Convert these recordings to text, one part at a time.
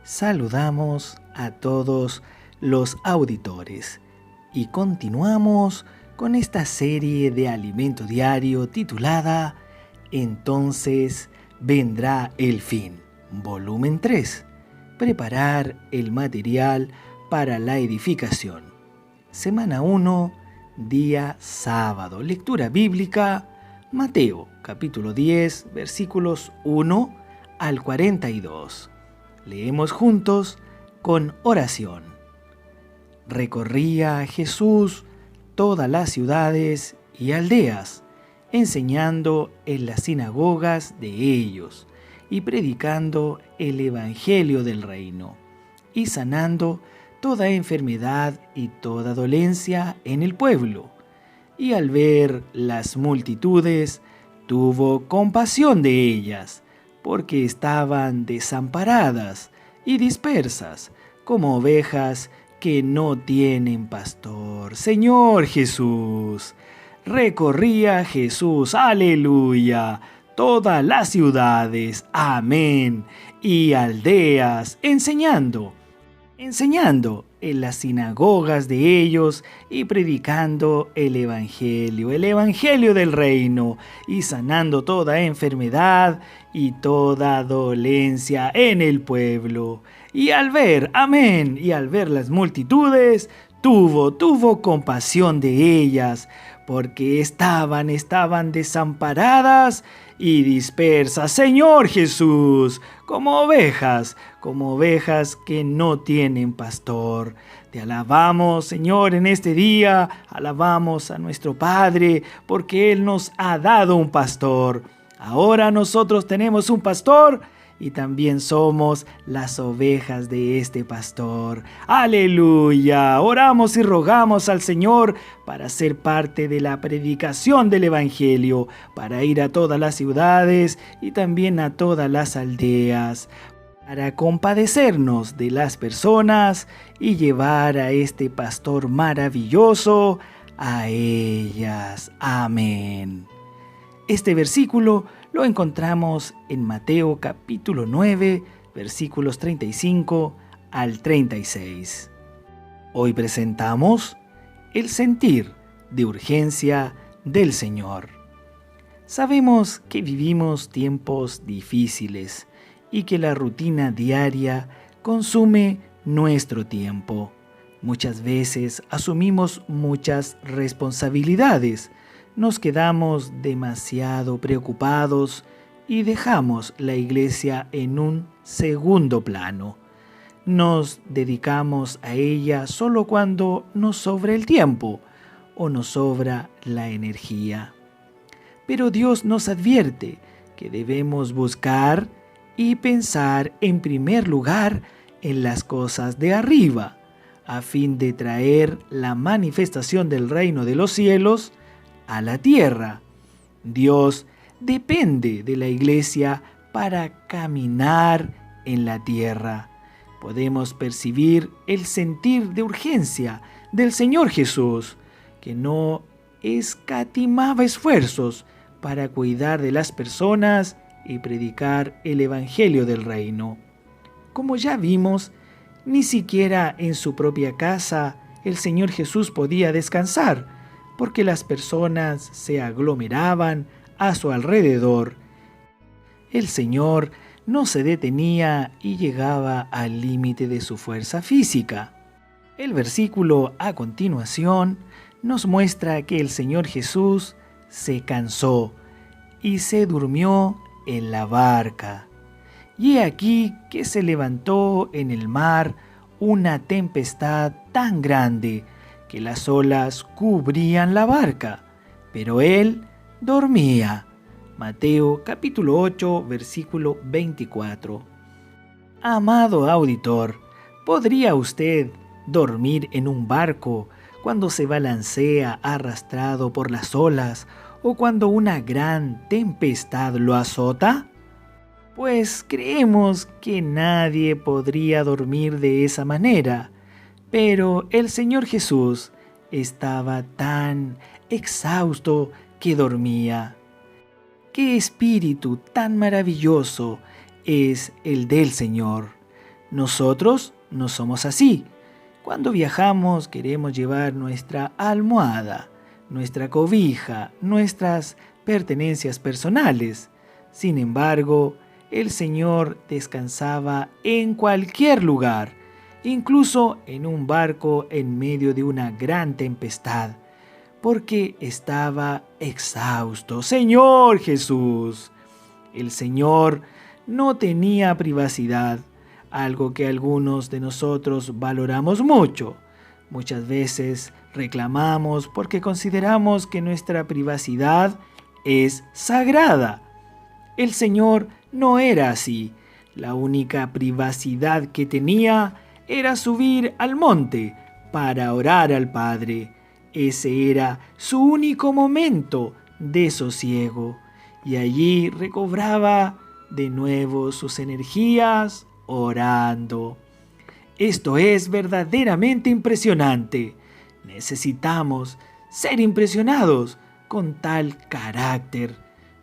Saludamos a todos los auditores y continuamos con esta serie de alimento diario titulada Entonces vendrá el fin, volumen 3. Preparar el material para la edificación. Semana 1, día sábado. Lectura bíblica, Mateo, capítulo 10, versículos 1 al 42. Leemos juntos con oración. Recorría Jesús todas las ciudades y aldeas, enseñando en las sinagogas de ellos y predicando el evangelio del reino, y sanando toda enfermedad y toda dolencia en el pueblo. Y al ver las multitudes, tuvo compasión de ellas, porque estaban desamparadas y dispersas, como ovejas que no tienen pastor. Señor Jesús, recorría Jesús, aleluya, todas las ciudades, amén, y aldeas, enseñando en las sinagogas de ellos y predicando el evangelio del reino, y sanando toda enfermedad y toda dolencia en el pueblo. Y al ver las multitudes, tuvo compasión de ellas, porque estaban desamparadas y dispersas, Señor Jesús, como ovejas que no tienen pastor. Te alabamos, Señor, en este día, alabamos a nuestro Padre, porque Él nos ha dado un pastor. Ahora nosotros tenemos un pastor y también somos las ovejas de este pastor. ¡Aleluya! Oramos y rogamos al Señor para ser parte de la predicación del Evangelio, para ir a todas las ciudades y también a todas las aldeas, para compadecernos de las personas y llevar a este pastor maravilloso a ellas. Amén. Este versículo lo encontramos en Mateo capítulo 9, versículos 35 al 36. Hoy presentamos el sentir de urgencia del Señor. Sabemos que vivimos tiempos difíciles y que la rutina diaria consume nuestro tiempo. Muchas veces asumimos muchas responsabilidades, nos quedamos demasiado preocupados y dejamos la iglesia en un segundo plano. Nos dedicamos a ella solo cuando nos sobra el tiempo o nos sobra la energía. Pero Dios nos advierte que debemos buscar y pensar en primer lugar en las cosas de arriba, a fin de traer la manifestación del reino de los cielos a la tierra. Dios depende de la iglesia para caminar en la tierra. Podemos percibir el sentir de urgencia del Señor Jesús, que no escatimaba esfuerzos para cuidar de las personas y predicar el evangelio del reino. Como ya vimos, ni siquiera en su propia casa el Señor Jesús podía descansar, porque las personas se aglomeraban a su alrededor. El Señor no se detenía y llegaba al límite de su fuerza física. El versículo a continuación nos muestra que el Señor Jesús se cansó y se durmió en la barca. Y he aquí que se levantó en el mar una tempestad tan grande que las olas cubrían la barca, pero él dormía. Mateo capítulo 8, versículo 24. Amado auditor, ¿podría usted dormir en un barco cuando se balancea arrastrado por las olas o cuando una gran tempestad lo azota? Pues creemos que nadie podría dormir de esa manera, pero el Señor Jesús estaba tan exhausto que dormía. ¡Qué espíritu tan maravilloso es el del Señor! Nosotros no somos así. Cuando viajamos queremos llevar nuestra almohada, nuestra cobija, nuestras pertenencias personales. Sin embargo, el Señor descansaba en cualquier lugar, incluso en un barco en medio de una gran tempestad, porque estaba exhausto. Señor Jesús. El Señor no tenía privacidad, algo que algunos de nosotros valoramos mucho. Muchas veces reclamamos porque consideramos que nuestra privacidad es sagrada. El Señor no era así. La única privacidad que tenía era subir al monte para orar al Padre. Ese era su único momento de sosiego. Y allí recobraba de nuevo sus energías orando. Esto es verdaderamente impresionante. Necesitamos ser impresionados con tal carácter.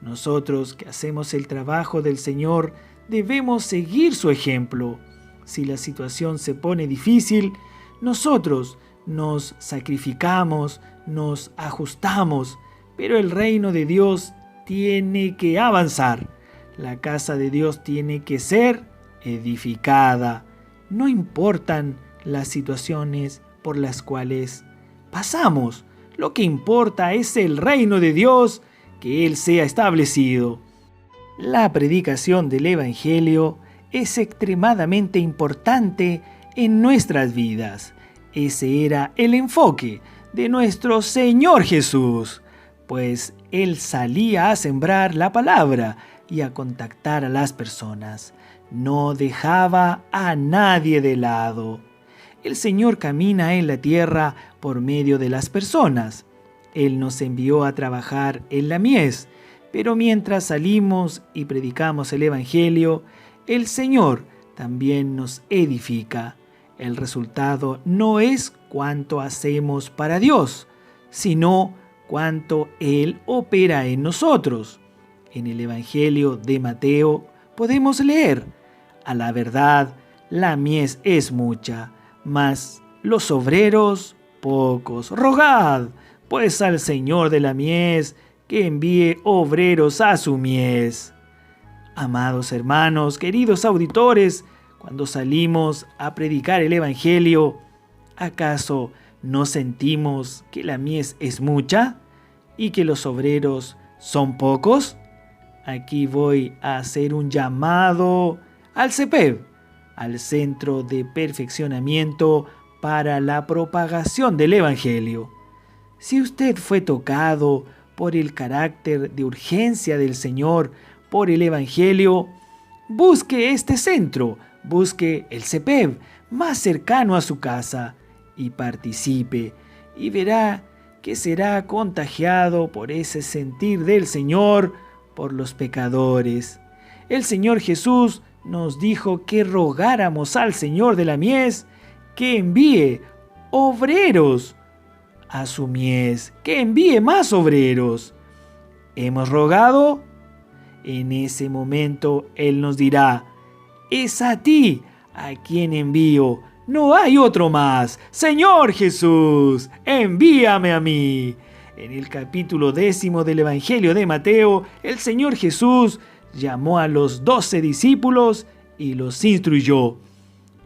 Nosotros que hacemos el trabajo del Señor debemos seguir su ejemplo. Si la situación se pone difícil, nosotros nos sacrificamos, nos ajustamos, pero el reino de Dios tiene que avanzar. La casa de Dios tiene que ser edificada. No importan las situaciones por las cuales pasamos. Lo que importa es el reino de Dios, que Él sea establecido. La predicación del Evangelio es extremadamente importante en nuestras vidas. Ese era el enfoque de nuestro Señor Jesús, pues Él salía a sembrar la palabra y a contactar a las personas. No dejaba a nadie de lado. El Señor camina en la tierra por medio de las personas. Él nos envió a trabajar en la mies, pero mientras salimos y predicamos el Evangelio, el Señor también nos edifica. El resultado no es cuánto hacemos para Dios, sino cuánto Él opera en nosotros. En el Evangelio de Mateo podemos leer: a la verdad, la mies es mucha, mas los obreros pocos. Rogad, pues, al Señor de la mies que envíe obreros a su mies. Amados hermanos, queridos auditores, cuando salimos a predicar el Evangelio, ¿acaso no sentimos que la mies es mucha y que los obreros son pocos? Aquí voy a hacer un llamado al CEPEB, al Centro de Perfeccionamiento para la Propagación del Evangelio. Si usted fue tocado por el carácter de urgencia del Señor por el Evangelio, busque este centro, busque el CEPEB más cercano a su casa y participe, y verá que será contagiado por ese sentir del Señor por los pecadores. El Señor Jesús nos dijo que rogáramos al Señor de la mies que envíe obreros a su mies, que envíe más obreros. ¿Hemos rogado? En ese momento Él nos dirá: es a ti a quien envío, no hay otro más. Señor Jesús, envíame a mí. En el capítulo 10 del Evangelio de Mateo, el Señor Jesús llamó a los 12 discípulos y los instruyó.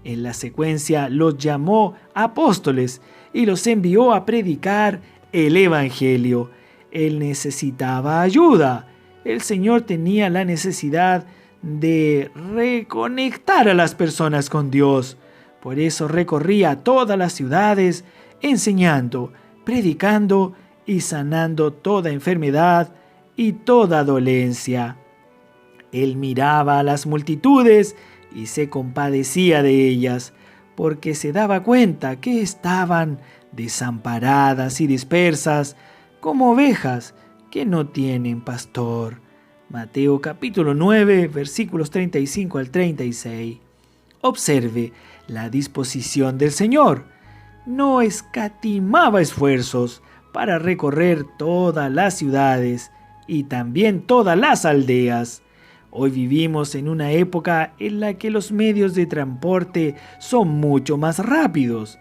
En la secuencia los llamó apóstoles y los envió a predicar el Evangelio. Él necesitaba ayuda. El Señor tenía la necesidad de reconectar a las personas con Dios. Por eso recorría todas las ciudades, enseñando, predicando y sanando toda enfermedad y toda dolencia. Él miraba a las multitudes y se compadecía de ellas, porque se daba cuenta que estaban desamparadas y dispersas como ovejas que no tienen pastor. Mateo capítulo 9, versículos 35 al 36. Observe la disposición del Señor. No escatimaba esfuerzos para recorrer todas las ciudades y también todas las aldeas. Hoy vivimos en una época en la que los medios de transporte son mucho más rápidos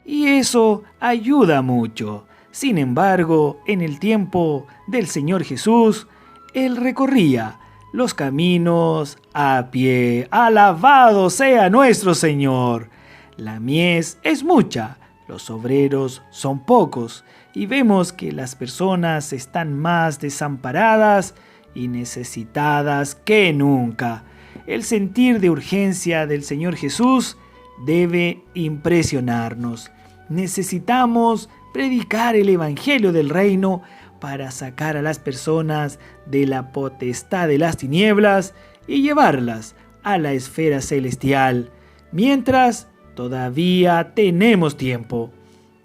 y eso ayuda mucho. Sin embargo, en el tiempo del Señor Jesús, Él recorría los caminos a pie. ¡Alabado sea nuestro Señor! La mies es mucha, los obreros son pocos y vemos que las personas están más desamparadas y necesitadas que nunca. El sentir de urgencia del Señor Jesús debe impresionarnos. Necesitamos predicar el Evangelio del Reino para sacar a las personas de la potestad de las tinieblas y llevarlas a la esfera celestial, mientras todavía tenemos tiempo.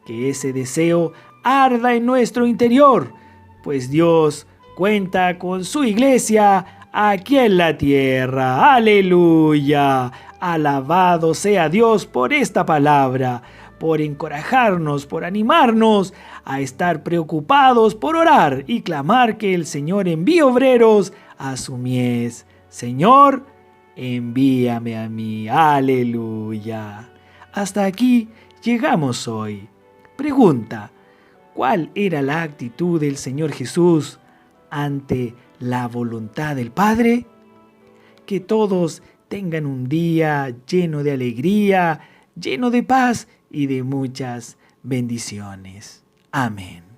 Que ese deseo arda en nuestro interior, pues Dios cuenta con su iglesia aquí en la tierra. ¡Aleluya! Alabado sea Dios por esta palabra, por encorajarnos, por animarnos a estar preocupados, por orar y clamar que el Señor envíe obreros a su mies. Señor, envíame a mí. ¡Aleluya! Hasta aquí llegamos hoy. Pregunta: ¿cuál era la actitud del Señor Jesús ante la voluntad del Padre? Que todos tengan un día lleno de alegría, lleno de paz y de muchas bendiciones. Amén.